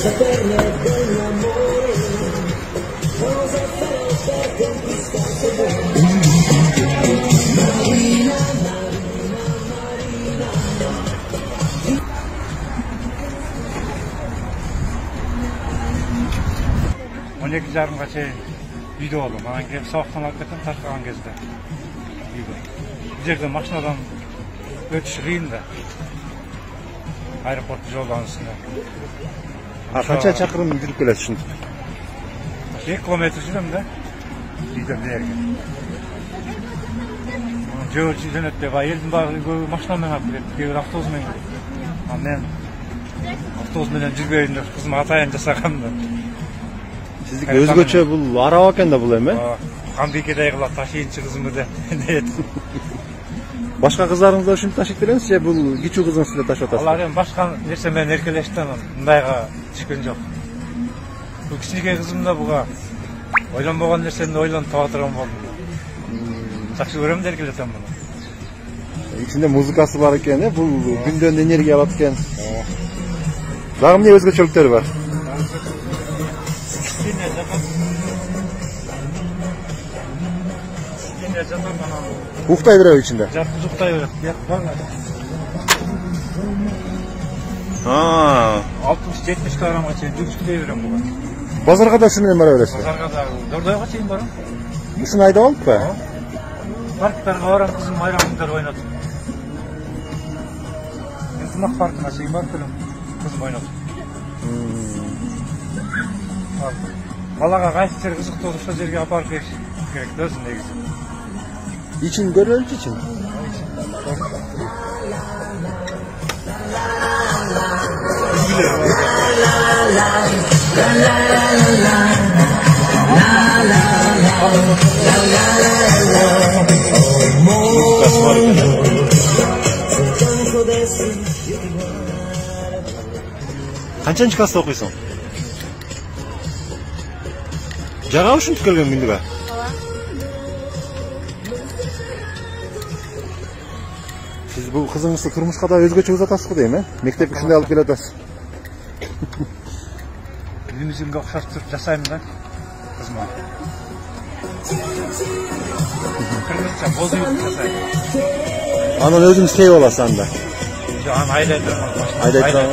12:30 чейин үйдө болдум. Анан келип сабактан алып кеттим тарткан кезде. Үйдө. Бул жерде машинадан өтүш кыйын да. Аэропорт жолдун үстүндө. Канча чакырым жүрүп келесиз ушинтип? 2 километр жүрөм да. Үйдөн жерге. Жөө жөнөт деп айылдын багы көбү машина менен алып келет, кээ бир автобус менен келет. Анан мен автобус менен жүрбөйүн деп кызым атайын жасагам да. Сиздики өзгөчө бул арaba экен да бул эми? Камбикедей кылат ташыйынчы кызымды деп. Башка кыздарыңыз да ушинтип ташыйт белеңиз же бул кичүү кызыңыз сизде ташып атасыз? Алар эми башка нерсе менен эркелешти, мындайга түшкөн жок. Бул кичинекей кызым да буга ойлонбогон нерсени ойлонуп таба турган болдум. Жакшы көрөм да эркелетем муну. Ичинде музыкасы бар экен, бул күндөн энергия алат экен. Дагы эмне өзгөчөлүктөрү бар? Уктай береби ичинде? Жатып уктай берет. 60-70 килограммга чейин жүгүрүп берем буга. Базарга да ушу менен бара бересиз? Базарга да Дордойго чейин барам. Ушуну айдап алыппы? Парктарга барам, кызым майрамдар ойнотуп. Ынтымак паркына чейин барып келем, кызым ойнотуп. Балага кайсы жер кызыктуу болсо ошол жерге алып барып бериш керек да өзү негизи. İçin görülmüş için. Kaçıncı klasta okuyorsun? Jaga ушинтип келген күндүгө? Siz bu kızınızı turmuşka da özgöçe uzatasız mı değil mi? Mektep üşünde alıp gelediniz. Limuzинге окшоп туруп жасайм да кызыма. Кыргызча боз үйүп жасайм. Анан өзүңүз тээп аласыз анда. Жок, аны айдай турам. Айдай турам.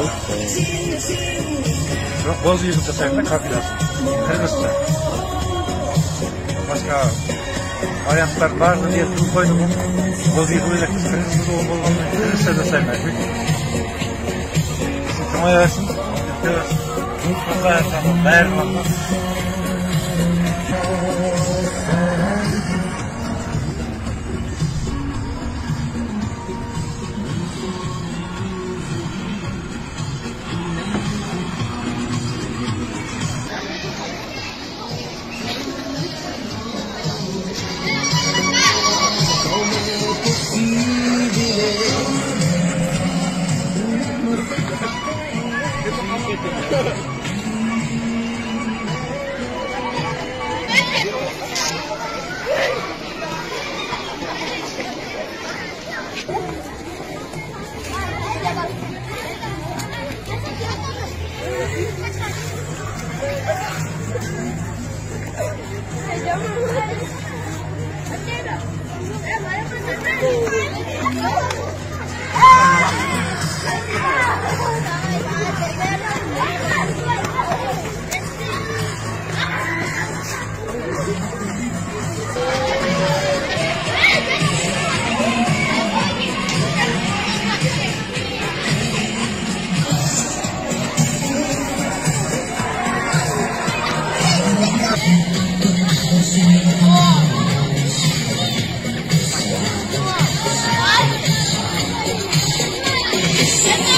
Бирок боз үйүп жасайм да капитасын. Кыргызча. Башка варианттар баардыгын ертип койдум. Боз үйүп элекпиз, кыргыз болгондон кыргызча жасайм. Кымай берсин. Бәрін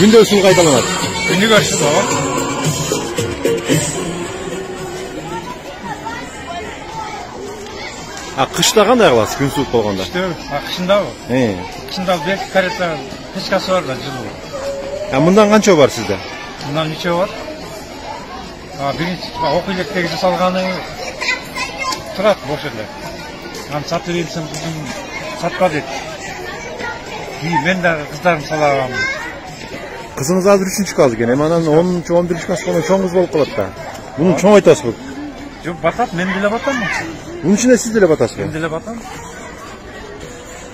Günde usul kaydalanat. Günlük aşırı var. Kışta qanday qilasiz gün suv bo'lganda? Qishda bu. Qishda belki kareta pechkasi var da жылуу. Bundan qancha var sizde? Bundan necha var? Birinchi o'qiylikdagi jasalgani turadi bo'sh yerda. Ham satib bersam bizning satqa deb. Men de qizlarim salavam. Kızınız azыр 3-nчү kaldı gene. Hemen 10-11 çıkması sonra çoğun kız bolup kalat da. Bunun çoğun aytası bu. Yok batat, men bile batamın. Bunun içinde siz de batasız Men mı? bile batam.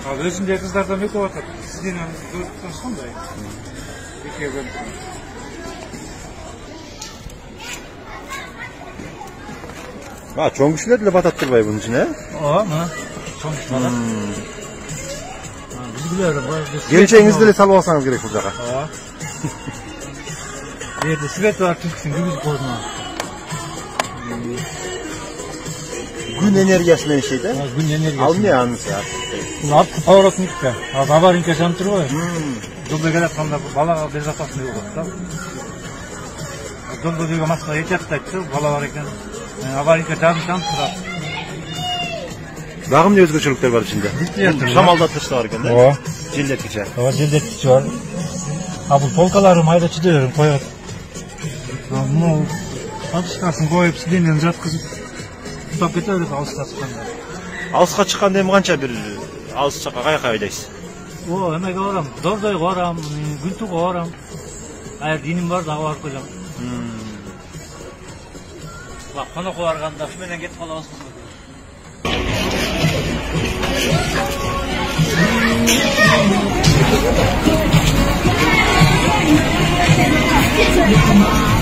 Al özünde kızlardan öte batat. Sizden dörtten sonday. İkiye bölüm. Ha, çoğun kişiler de batattır bay bunun içine. O mu? Sonuç batat. Biz biliyorum. Geleceğinizde de salıp alsanız gerek burada. Aa. Yerde svet var Türk'sün gibi korna. Gün enerjisini şeyde. Gün enerjisi. Almıyor anısı ya. Bunlar pavrasını gitti. Az avarinke şantır var. Dolda gelip kanda balaga bez atasını yok da. Dolda diyor masla yetecekti. Bala var iken avarinke canı şantır. Dağım ne özgürçülükler var içinde? Şamaldatmış da var iken de. O. Cildetkice. O cildetkici var. Ha bu polkaları maydaçı diyorum koyar. Bunu atışkarsın koyup silinen jatkızıp tutup getiririz alışka çıkanda. Alısqa çıkan dem kança bir alısqa kaya aydayız. O emek oram, dordoy oram, güntuk oram. Eğer dinim var da var koyacağım. Bak konak varganda şu menen getip alabasın. Come on.